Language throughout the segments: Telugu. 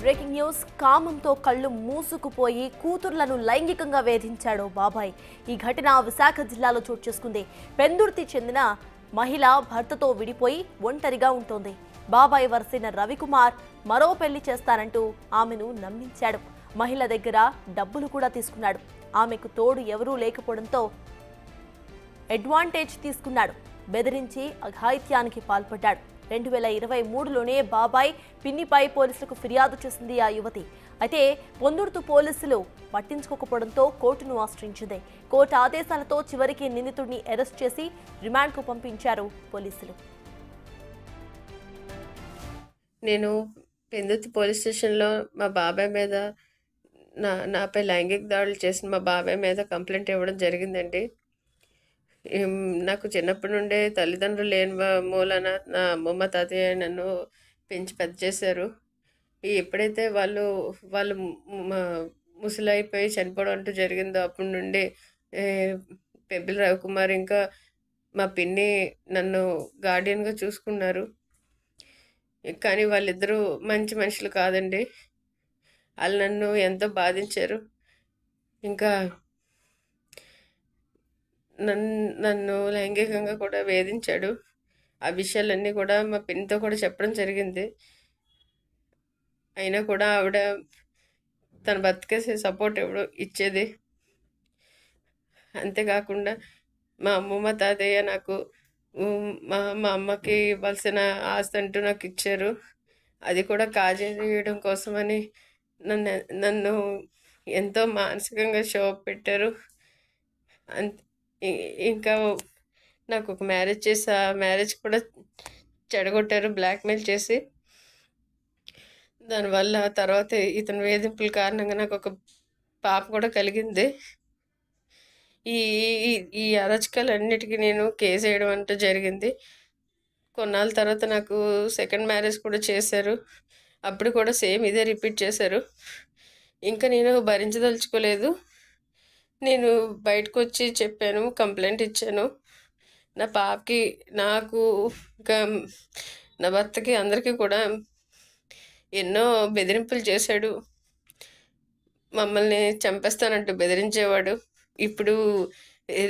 Breaking news. కామంతో కళ్ళు మూసుకుపోయి కూతుర్లను లైంగికంగా వేధించాడు బాబాయ్. ఈ ఘటన విశాఖ జిల్లాలో చోటు చేసుకుంది. పెందుర్తి చెందిన మహిళ భర్తతో విడిపోయి ఒంటరిగా ఉంటోంది. బాబాయ్ వరసైన రవికుమార్ మరో పెళ్లి చేస్తానంటూ ఆమెను నమ్మించాడు. మహిళ దగ్గర డబ్బులు కూడా తీసుకున్నాడు. ఆమెకు తోడు ఎవరూ లేకపోవడంతో అడ్వాంటేజ్ తీసుకున్నాడు. బెదిరించి అఘాయిత్యానికి పాల్పడ్డాడు. 2023లోనే బాబాయ్ పిన్నిపై పోలీసులకు ఫిర్యాదు చేసింది ఆ యువతి. అయితే పొందుర్తు పోలీసులు పట్టించుకోకపోవడంతో కోర్టును ఆశ్రయించింది. కోర్టు ఆదేశాలతో చివరికి నిందితుడిని అరెస్ట్ చేసి రిమాండ్కు పంపించారు పోలీసులు. నేను పెందుర్తి పోలీస్ స్టేషన్లో మా బాబాయ్ మీద నాపై లైంగిక దాడులు చేసిన మా బాబాయ్ మీద కంప్లైంట్ ఇవ్వడం జరిగిందండి. నాకు చిన్నప్పటి నుండే తల్లిదండ్రులు లేని మూలన నా అమ్మమ్మ తాతయ్య నన్ను పెంచి పెద్ద చేశారు. ఎప్పుడైతే వాళ్ళు ముసలైపోయి చనిపోవడం అంటూ జరిగిందో అప్పటి నుండి పెబ్బిలి రవికుమార్ ఇంకా మా పిన్ని నన్ను గార్డియన్గా చూసుకున్నారు. కానీ వాళ్ళిద్దరూ మంచి మనుషులు కాదండి. వాళ్ళు నన్ను ఎంతో బాధించారు. ఇంకా నన్ను లైంగికంగా కూడా వేధించాడు. ఆ విషయాలన్నీ కూడా మా పిన్నితో కూడా చెప్పడం జరిగింది. అయినా కూడా ఆవిడ తన బతికేసే సపోర్ట్ ఇచ్చేది. అంతేకాకుండా మా అమ్మమ్మ తాతయ్య నాకు మా అమ్మకి ఇవ్వాల్సిన ఆస్తి అంటూ నాకు ఇచ్చారు. అది కూడా కాజేయడం కోసమని నన్ను ఎంతో మానసికంగా క్షోభ పెట్టారు. ఇంకా నాకు ఒక మ్యారేజ్ చేసి ఆ మ్యారేజ్ కూడా చెడగొట్టారు బ్లాక్మెయిల్ చేసి. దానివల్ల తర్వాత ఇతని వేధింపుల కారణంగా నాకు ఒక పాప కూడా కలిగింది. ఈ అరాచకాలన్నిటికీ నేను కేసు వేయడం అంటూ జరిగింది. కొన్నాళ్ళ తర్వాత నాకు సెకండ్ మ్యారేజ్ కూడా చేశారు. అప్పుడు కూడా సేమ్ ఇదే రిపీట్ చేశారు. ఇంకా నేను భరించదలుచుకోలేదు. నేను బయటకు వచ్చి చెప్పాను, కంప్లైంట్ ఇచ్చాను. నా పాపకి, నాకు, ఇంకా నా భర్తకి, అందరికీ కూడా ఎన్నో బెదిరింపులు చేశాడు. మమ్మల్ని చంపేస్తానంటూ బెదిరించేవాడు. ఇప్పుడు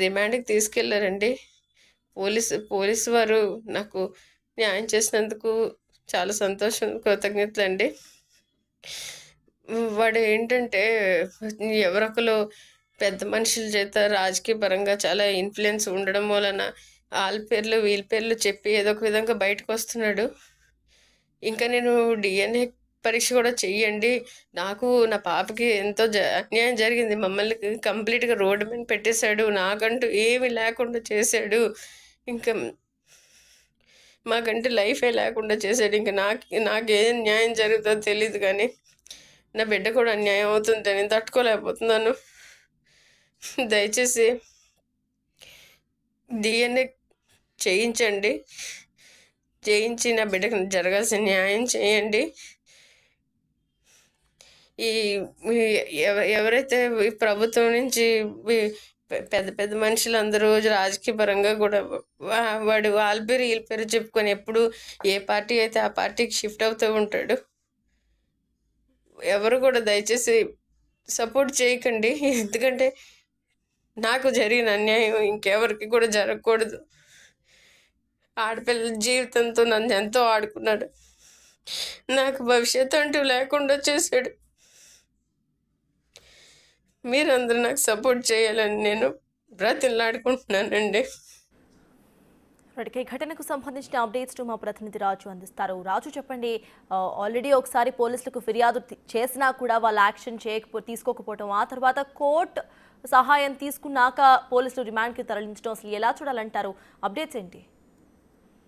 రిమాండ్కి తీసుకెళ్లారండి. పోలీసు వారు నాకు న్యాయం చేసినందుకు చాలా సంతోషం, కృతజ్ఞతలు అండి. వాడు ఏంటంటే ఎవరొకరు పెద్ద మనుషుల చేత రాజకీయ పరంగా చాలా ఇన్ఫ్లుయెన్స్ ఉండడం వలన వాళ్ళ పేర్లు వీళ్ళ పేర్లు చెప్పి ఏదో ఒక విధంగా బయటకు వస్తున్నాడు. ఇంకా నేను DNA పరీక్ష కూడా చెయ్యండి, నాకు నా పాపకి ఎంతో అన్యాయం జరిగింది, మమ్మల్ని కంప్లీట్గా రోడ్డు మీద పెట్టేశాడు, నాకంటూ ఏమి లేకుండా చేశాడు, ఇంకా మాకంటూ లైఫే లేకుండా చేశాడు. ఇంకా నాకేం న్యాయం జరుగుతుందో తెలియదు, కానీ నా బిడ్డ కూడా అన్యాయం అవుతుంది, నేను తట్టుకోలేకపోతున్నాను. దయచేసి DNA చేయించండి, చేయించి నా బిడ్డకు జరగాల్సిన న్యాయం చేయండి. ఎవరైతే ఈ ప్రభుత్వం నుంచి పెద్ద పెద్ద మనుషులు అందరూ రాజకీయ పరంగా కూడా వాడు వాళ్ళ పేరు వీళ్ళ పేరు చెప్పుకొని ఎప్పుడు ఏ పార్టీ అయితే ఆ పార్టీకి షిఫ్ట్ అవుతూ ఉంటాడు. ఎవరు కూడా దయచేసి సపోర్ట్ చేయకండి, ఎందుకంటే నాకు జరిగిన అన్యాయం ఇంకెవరికి కూడా జరగకూడదు. ఆడపిల్లల జీవితంతో నన్ను ఎంతో ఆడుకున్నాడు, నాకు భవిష్యత్తు అంటూ లేకుండా చేశాడు. మీరందరూ నాకు సపోర్ట్ చేయాలని నేను బ్రతిలాడుకుంటున్నానండి. ఈ ఘటనకు సంబంధించిన అప్డేట్స్ మా ప్రతినిధి రాజు అందిస్తారు. రాజు, చెప్పండి. ఆల్రెడీ ఒకసారి పోలీసులకు ఫిర్యాదు చేసినా కూడా వాళ్ళు యాక్షన్ తీసుకోకపోవడం, ఆ తర్వాత కోర్టు సహాయం తీసుకున్నాక పోలీసులు రిమాండ్కి తరలించడం, అసలు ఎలా చూడాలంటారు? అప్డేట్స్ ఏంటి?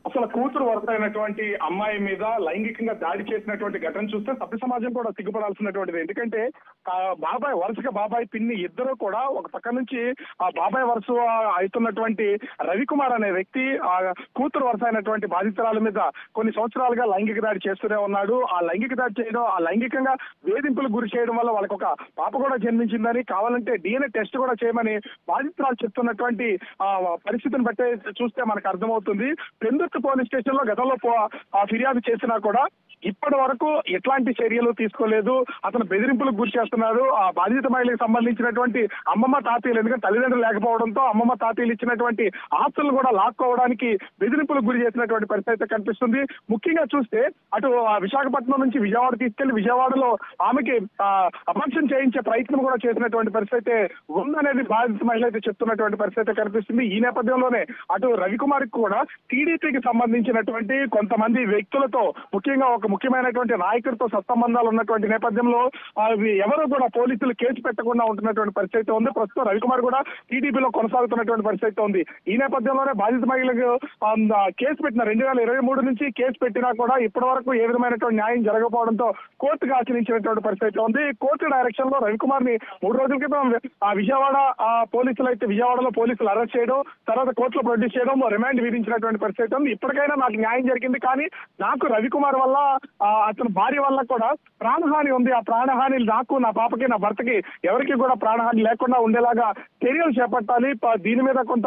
అసలు కూతురు వరస అయినటువంటి అమ్మాయి మీద లైంగికంగా దాడి చేసినటువంటి ఘటన చూస్తే సభ్య సమాజం కూడా సిగ్గుపడాల్సినటువంటిది. ఎందుకంటే బాబాయ్ వరుసగా బాబాయ్ పిన్ని ఇద్దరు కూడా ఒక పక్క నుంచి ఆ బాబాయ్ వరుస అవుతున్నటువంటి రవికుమార్ అనే వ్యక్తి ఆ కూతురు వరుస అయినటువంటి బాధితురాల మీద కొన్ని సంవత్సరాలుగా లైంగిక దాడి చేస్తూనే ఉన్నాడు. ఆ లైంగిక దాడి చేయడం, ఆ లైంగికంగా వేధింపులకు గురి చేయడం వల్ల వాళ్ళకి ఒక పాప కూడా జన్మించిందని, కావాలంటే DNA టెస్ట్ కూడా చేయమని బాధితురాలు చెప్తున్నటువంటి పరిస్థితిని బట్టే చూస్తే మనకు అర్థమవుతుంది. పెందుర్తి నార్త్ పోలీస్ స్టేషన్ లో గతంలో ఫిర్యాదు చేసినా కూడా ఇప్పటి వరకు ఎట్లాంటి చర్యలు తీసుకోలేదు. అతను బెదిరింపులకు గురి చేస్తున్నారు. ఆ బాధిత మహిళకు సంబంధించినటువంటి అమ్మమ్మ తాతయ్యలు, ఎందుకంటే తల్లిదండ్రులు లేకపోవడంతో అమ్మమ్మ తాతయ్యలు ఇచ్చినటువంటి ఆస్తులు కూడా లాక్కోవడానికి బెదిరింపులకు గురి చేసినటువంటి పరిస్థితి కనిపిస్తుంది. ముఖ్యంగా చూస్తే అటు విశాఖపట్నం నుంచి విజయవాడ తీసుకెళ్లి విజయవాడలో ఆమెకి అబార్షన్ చేయించే ప్రయత్నం కూడా చేసినటువంటి పరిస్థితి ఉందనేది బాధిత మహిళ అయితే చెప్తున్నటువంటి పరిస్థితి కనిపిస్తుంది. ఈ నేపథ్యంలోనే అటు రవికుమార్ కూడా టీడీపీకి సంబంధించినటువంటి కొంతమంది వ్యక్తులతో, ముఖ్యంగా ఒక ముఖ్యమైనటువంటి నాయకుడితో సత్సంబంధాలు ఉన్నటువంటి నేపథ్యంలో ఎవరు కూడా పోలీసులు కేసు పెట్టకుండా ఉంటున్నటువంటి పరిస్థితి ఉంది. ప్రస్తుతం రవికుమార్ కూడా టీడీపీలో కొనసాగుతున్నటువంటి పరిస్థితి ఉంది. ఈ నేపథ్యంలోనే బాధిత మహిళలకు కేసు పెట్టిన 2023 నుంచి కేసు పెట్టినా కూడా ఇప్పటి వరకు ఏ విధమైనటువంటి న్యాయం జరగకపోవడంతో కోర్టుకు ఆశ్రయించినటువంటి పరిస్థితి ఉంది. కోర్టు డైరెక్షన్ లో రవికుమార్ ని 3 రోజుల క్రితం విజయవాడ పోలీసులు అయితే విజయవాడలో పోలీసులు అరెస్ట్ చేయడం, తర్వాత కోర్టులో ప్రొడ్యూస్ చేయడం, రిమాండ్ విధించినటువంటి పరిస్థితి ఉంది. ఇప్పటికైనా నాకు న్యాయం జరిగింది, కానీ నాకు రవికుమార్ వల్ల అతని భార్య వల్ల కూడా ప్రాణహాని ఉంది. ఆ ప్రాణహాని నాకు, నా పాపకి, నా భర్తకి ఎవరికి కూడా ప్రాణహాని లేకుండా ఉండేలాగా చర్యలు చేపట్టాలి. దీని మీద కొంత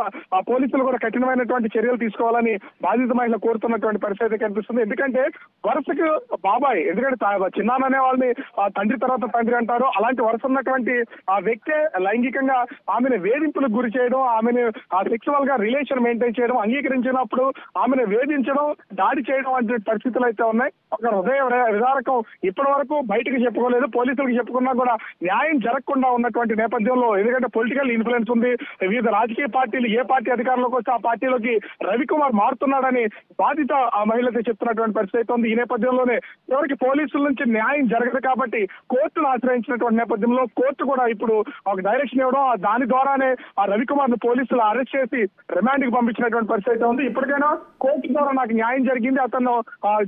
పోలీసులు కూడా కఠినమైనటువంటి చర్యలు తీసుకోవాలని బాధిత మహిళ కోరుతున్నటువంటి పరిస్థితి కనిపిస్తుంది. ఎందుకంటే వరుసకు బాబాయ్, ఎందుకంటే చిన్నాననే వాళ్ళని తండ్రి తర్వాత తండ్రి అంటారు. అలాంటి వరుస ఉన్నటువంటి ఆ వ్యక్తే లైంగికంగా ఆమెను వేధింపులకు గురి చేయడం, ఆమెను సెక్సువల్ గా రిలేషన్ మెయింటైన్ చేయడం, అంగీకరించినప్పుడు ఆమెను వేధించడం, దాడి చేయడం వంటి పరిస్థితులు అయితే ఉన్నాయి. ఒక హృదయ విదారకం ఇప్పటి వరకు బయటకు చెప్పుకోలేదు. పోలీసులకు చెప్పుకున్నా కూడా న్యాయం జరగకుండా ఉన్నటువంటి నేపథ్యంలో, ఎందుకంటే పొలిటికల్ ఇన్ఫ్లుయెన్స్ ఉంది. వివిధ రాజకీయ పార్టీలు ఏ పార్టీ అధికారంలోకి వస్తే ఆ పార్టీలోకి రవికుమార్ మారుతున్నాడని బాధిత ఆ మహిళతో చెప్తున్నటువంటి పరిస్థితి ఉంది. ఈ నేపథ్యంలోనే ఎవరికి పోలీసుల నుంచి న్యాయం జరగదు కాబట్టి కోర్టును ఆశ్రయించినటువంటి నేపథ్యంలో కోర్టు కూడా ఇప్పుడు ఒక డైరెక్షన్ ఇవ్వడం, దాని ద్వారానే ఆ రవికుమార్ ను పోలీసులు అరెస్ట్ చేసి రిమాండ్ కి పంపించినటువంటి పరిస్థితి ఉంది. ఇప్పటికైనా కోర్టు ద్వారా నాకు న్యాయం జరిగింది, అతను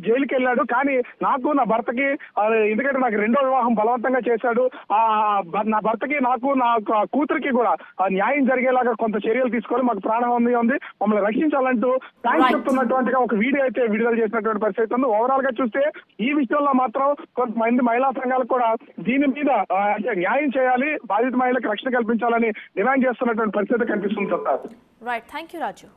జైలుకి వెళ్ళాడు, కానీ నాకు, నా భర్తకి, ఎందుకంటే నాకు 2వ వివాహం బలవంతంగా చేశాడు, నా భర్తకి, నాకు, నా కూతురికి కూడా న్యాయం జరిగేలాగా కొంత చర్యలు తీసుకొని మాకు ప్రాణహాని ఉంది, మమ్మల్ని రక్షించాలంటూ థ్యాంక్స్ చెప్తున్నటువంటి ఒక వీడియో అయితే విడుదల చేసినటువంటి పరిస్థితి ఉంది. ఓవరాల్ గా చూస్తే ఈ విషయంలో మాత్రం కొంతమంది మహిళా సంఘాలు కూడా దీని మీద న్యాయం చేయాలి, బాధిత మహిళలకు రక్షణ కల్పించాలని డిమాండ్ చేస్తున్నటువంటి పరిస్థితి కనిపిస్తుంది. Right, thank you Raju.